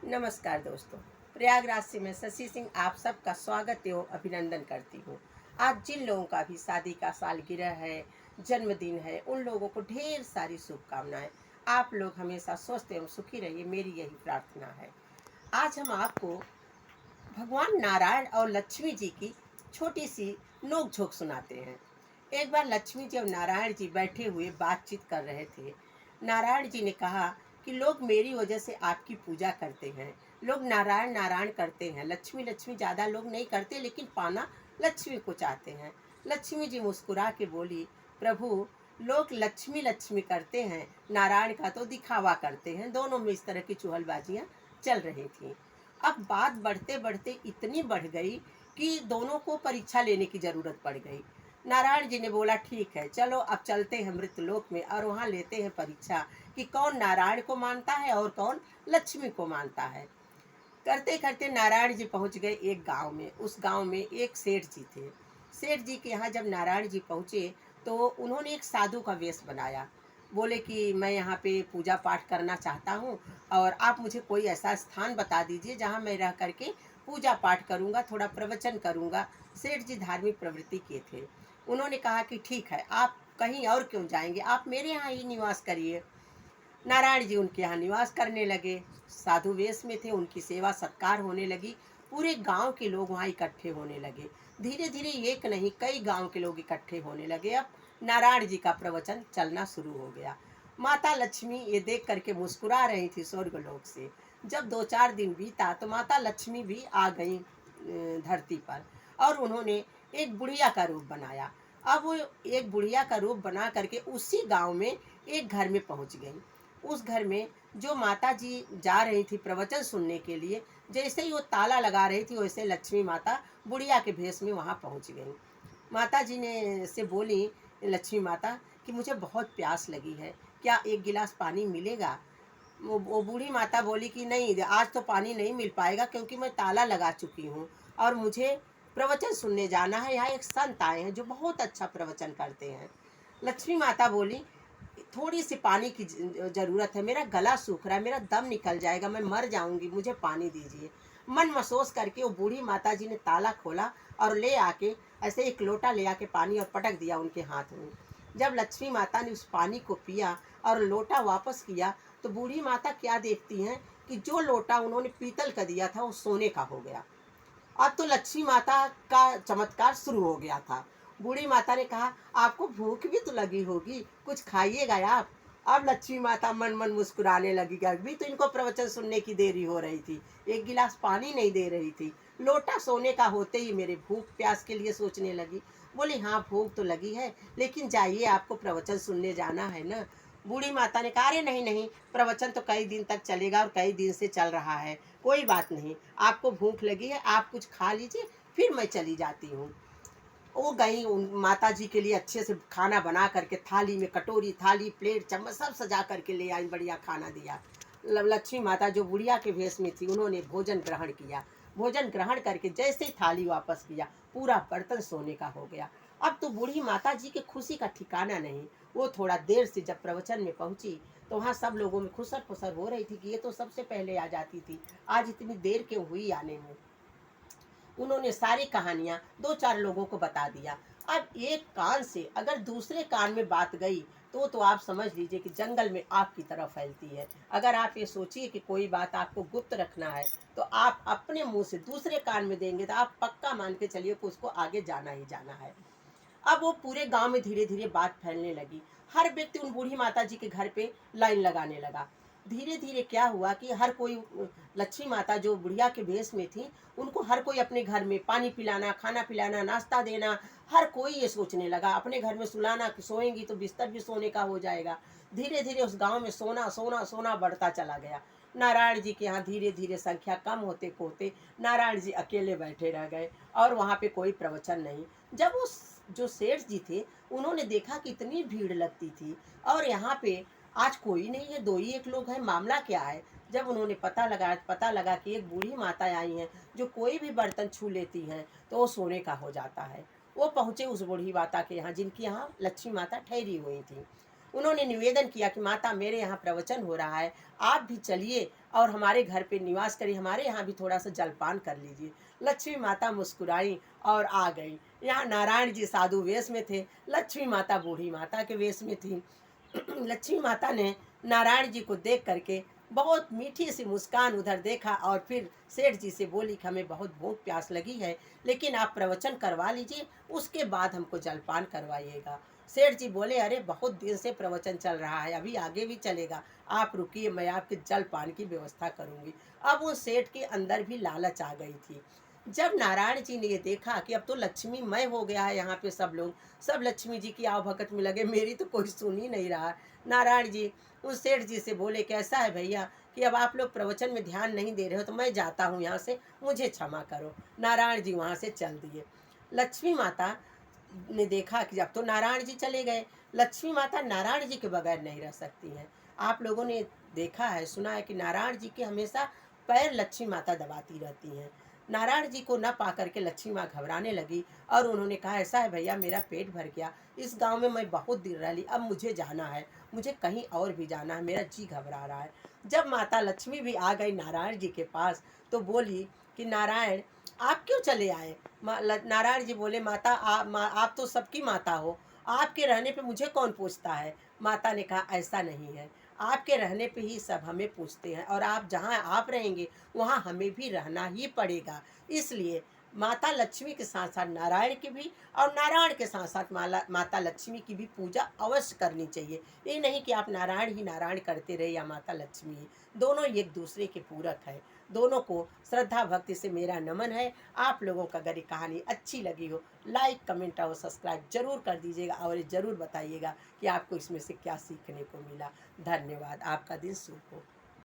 नमस्कार दोस्तों। प्रयागराज से मैं शशि सिंह आप सबका स्वागत एवं अभिनंदन करती हूँ। आज जिन लोगों का भी शादी का सालगिरह है, जन्मदिन है, उन लोगों को ढेर सारी शुभकामनाएं। आप लोग हमेशा स्वस्थ एवं सुखी रहिए, मेरी यही प्रार्थना है। आज हम आपको भगवान नारायण और लक्ष्मी जी की छोटी सी नोक झोंक सुनाते हैं। एक बार लक्ष्मी जी और नारायण जी बैठे हुए बातचीत कर रहे थे। नारायण जी ने कहा कि लोग मेरी वजह से आपकी पूजा करते हैं, लोग नारायण नारायण करते हैं, लक्ष्मी लक्ष्मी ज़्यादा लोग नहीं करते, लेकिन पाना लक्ष्मी को चाहते हैं। लक्ष्मी जी मुस्कुरा के बोली, प्रभु, लोग लक्ष्मी लक्ष्मी करते हैं, नारायण का तो दिखावा करते हैं। दोनों में इस तरह की चुहलबाजियाँ चल रही थी। अब बात बढ़ते बढ़ते इतनी बढ़ गई कि दोनों को परीक्षा लेने की ज़रूरत पड़ गई। नारायण जी ने बोला, ठीक है, चलो अब चलते हैं मृतलोक में और वहाँ लेते हैं परीक्षा कि कौन नारायण को मानता है और कौन लक्ष्मी को मानता है। करते करते नारायण जी पहुँच गए एक गांव में। उस गांव में एक सेठ जी थे। सेठ जी के यहाँ जब नारायण जी पहुँचे तो उन्होंने एक साधु का वेश बनाया। बोले कि मैं यहाँ पे पूजा पाठ करना चाहता हूँ और आप मुझे कोई ऐसा स्थान बता दीजिए जहाँ मैं रह करके पूजा पाठ करूँगा, थोड़ा प्रवचन करूँगा। सेठ जी धार्मिक प्रवृत्ति के थे। उन्होंने कहा कि ठीक है, आप कहीं और क्यों जाएंगे, आप मेरे यहाँ ही निवास करिए। नारायण जी उनके यहाँ निवास करने लगे। साधु वेश में थे, उनकी सेवा सत्कार होने लगी। पूरे गांव के लोग वहाँ इकट्ठे होने लगे। धीरे धीरे एक नहीं कई गांव के लोग इकट्ठे होने लगे। अब नारायण जी का प्रवचन चलना शुरू हो गया। माता लक्ष्मी ये देख करके मुस्कुरा रही थी स्वर्गलोक से। जब 2-4 दिन बीता तो माता लक्ष्मी भी आ गई धरती पर और उन्होंने एक बुढ़िया का रूप बनाया। अब वो एक बुढ़िया का रूप बना करके उसी गांव में एक घर में पहुंच गई। उस घर में जो माता जी जा रही थी प्रवचन सुनने के लिए, जैसे ही वो ताला लगा रही थी वैसे लक्ष्मी माता बुढ़िया के भेष में वहाँ पहुँच गई। माता जी ने से बोली लक्ष्मी माता कि मुझे बहुत प्यास लगी है, क्या एक गिलास पानी मिलेगा। वो बूढ़ी माता बोली कि नहीं, आज तो पानी नहीं मिल पाएगा क्योंकि मैं ताला लगा चुकी हूँ और मुझे प्रवचन सुनने जाना है। यहाँ एक संत आए हैं जो बहुत अच्छा प्रवचन करते हैं। लक्ष्मी माता बोली, थोड़ी सी पानी की ज़रूरत है, मेरा गला सूख रहा है, मेरा दम निकल जाएगा, मैं मर जाऊंगी, मुझे पानी दीजिए। मन महसूस करके वो बूढ़ी माता जी ने ताला खोला और ले आके ऐसे एक लोटा ले आके पानी और पटक दिया उनके हाथ में। जब लक्ष्मी माता ने उस पानी को पिया और लोटा वापस किया तो बूढ़ी माता क्या देखती हैं कि जो लोटा उन्होंने पीतल का दिया था वो सोने का हो गया। अब तो लक्ष्मी माता का चमत्कार शुरू हो गया था। बूढ़ी माता ने कहा, आपको भूख भी तो लगी होगी, कुछ खाइएगा आप। अब लक्ष्मी माता मन मन मुस्कुराने लगी। अभी तो इनको प्रवचन सुनने की देरी हो रही थी, एक गिलास पानी नहीं दे रही थी, लोटा सोने का होते ही मेरे भूख प्यास के लिए सोचने लगी। बोली, हाँ भूख तो लगी है, लेकिन जाइए, आपको प्रवचन सुनने जाना है ना। बूढ़ी माता ने कहा, अरे नहीं नहीं, प्रवचन तो कई दिन तक चलेगा और कई दिन से चल रहा है, कोई बात नहीं, आपको भूख लगी है, आप कुछ खा लीजिए, फिर मैं चली जाती हूँ। वो गई, उन माता जी के लिए अच्छे से खाना बना करके थाली में, कटोरी, थाली, प्लेट, चम्मच सब सजा करके ले आई, बढ़िया खाना दिया। लक्ष्मी माता जो बुढ़िया के भेष में थी उन्होंने भोजन ग्रहण किया। भोजन ग्रहण करके जैसे ही थाली वापस किया, पूरा बर्तन सोने का हो गया। अब तो बूढ़ी माता जी की खुशी का ठिकाना नहीं। वो थोड़ा देर से जब प्रवचन में पहुंची तो वहाँ सब लोगों में खुसर फुसर हो रही थी कि ये तो सबसे पहले आ जाती थी, आज इतनी देर क्यों हुई आने में। उन्होंने सारी कहानियां 2-4 लोगों को बता दिया। अब एक कान से अगर दूसरे कान में बात गई तो आप समझ लीजिए कि जंगल में आग की तरह फैलती है। अगर आप ये सोचिए कि कोई बात आपको गुप्त रखना है तो आप अपने मुंह से दूसरे कान में देंगे तो आप पक्का मान के चलिए कि उसको आगे जाना ही जाना है। अब वो पूरे गांव में धीरे धीरे बात फैलने लगी। हर व्यक्ति उन बूढ़ी माता जी के घर पे लाइन लगाने लगा। धीरे धीरे क्या हुआ कि हर कोई, लक्ष्मी माता जो बुढ़िया के भेष में थी, उनको हर कोई अपने घर में पानी पिलाना, खाना पिलाना, नाश्ता देना, हर कोई ये सोचने लगा अपने घर में सुलाना कि सोएंगी तो बिस्तर भी सोने का हो जाएगा। धीरे धीरे उस गांव में सोना सोना सोना बढ़ता चला गया। नारायण जी के यहाँ धीरे धीरे संख्या कम होते होते नारायण जी अकेले बैठे रह गए और वहाँ पे कोई प्रवचन नहीं। जब उस जो सेठ जी थे उन्होंने देखा कि इतनी भीड़ लगती थी और यहाँ पे आज कोई नहीं है, 2 ही एक लोग हैं, मामला क्या है। जब उन्होंने पता लगा कि एक बूढ़ी माता आई हैं जो कोई भी बर्तन छू लेती हैं तो वो सोने का हो जाता है। वो पहुँचे उस बूढ़ी माता के यहाँ जिनकी यहाँ लक्ष्मी माता ठहरी हुई थी। उन्होंने निवेदन किया कि माता मेरे यहाँ प्रवचन हो रहा है, आप भी चलिए और हमारे घर पे निवास करिए, हमारे यहाँ भी थोड़ा सा जलपान कर लीजिए। लक्ष्मी माता मुस्कुराई और आ गई। यहाँ नारायण जी साधु वेश में थे, लक्ष्मी माता बूढ़ी माता के वेश में थी। लक्ष्मी माता ने नारायण जी को देख करके बहुत मीठी सी मुस्कान उधर देखा और फिर सेठ जी से बोली कि हमें बहुत भूख प्यास लगी है, लेकिन आप प्रवचन करवा लीजिए, उसके बाद हमको जलपान करवाइएगा। सेठ जी बोले, अरे बहुत दिन से प्रवचन चल रहा है, अभी आगे भी चलेगा, आप रुकिए, मैं आपके जलपान की व्यवस्था करूंगी। अब उस सेठ के अंदर भी लालच आ गई थी। जब नारायण जी ने ये देखा कि अब तो लक्ष्मीमय हो गया है यहाँ पे सब लोग, सब लक्ष्मी जी की आवभगत में लगे, मेरी तो कोई सुन ही नहीं रहा। नारायण जी उस सेठ जी से बोले, कैसा है भैया कि अब आप लोग प्रवचन में ध्यान नहीं दे रहे हो, तो मैं जाता हूँ यहाँ से, मुझे क्षमा करो। नारायण जी वहाँ से चल दिए। लक्ष्मी माता ने देखा कि अब तो नारायण जी चले गए, लक्ष्मी माता नारायण जी के बगैर नहीं रह सकती हैं। आप लोगों ने देखा है, सुना है कि नारायण जी के हमेशा पैर लक्ष्मी माता दबाती रहती हैं। नारायण जी को न पा करके लक्ष्मी माँ घबराने लगी और उन्होंने कहा, ऐसा है भैया, मेरा पेट भर गया, इस गांव में मैं बहुत दिन रह ली, अब मुझे जाना है, मुझे कहीं और भी जाना है, मेरा जी घबरा रहा है। जब माता लक्ष्मी भी आ गई नारायण जी के पास तो बोली कि नारायण आप क्यों चले आए। नारायण जी बोले, माता आप तो सबकी माता हो, आपके रहने पे मुझे कौन पूछता है। माता ने कहा, ऐसा नहीं है, आपके रहने पे ही सब हमें पूछते हैं और आप जहाँ आप रहेंगे वहाँ हमें भी रहना ही पड़ेगा। इसलिए माता लक्ष्मी के साथ साथ नारायण की भी और नारायण के साथ साथ माता लक्ष्मी की भी पूजा अवश्य करनी चाहिए। ये नहीं कि आप नारायण ही नारायण करते रहे या माता लक्ष्मी ही, दोनों एक दूसरे के पूरक है। दोनों को श्रद्धा भक्ति से मेरा नमन है। आप लोगों को अगर ये कहानी अच्छी लगी हो, लाइक कमेंट और सब्सक्राइब जरूर कर दीजिएगा और ये ज़रूर बताइएगा कि आपको इसमें से क्या सीखने को मिला। धन्यवाद। आपका दिन शुभ हो।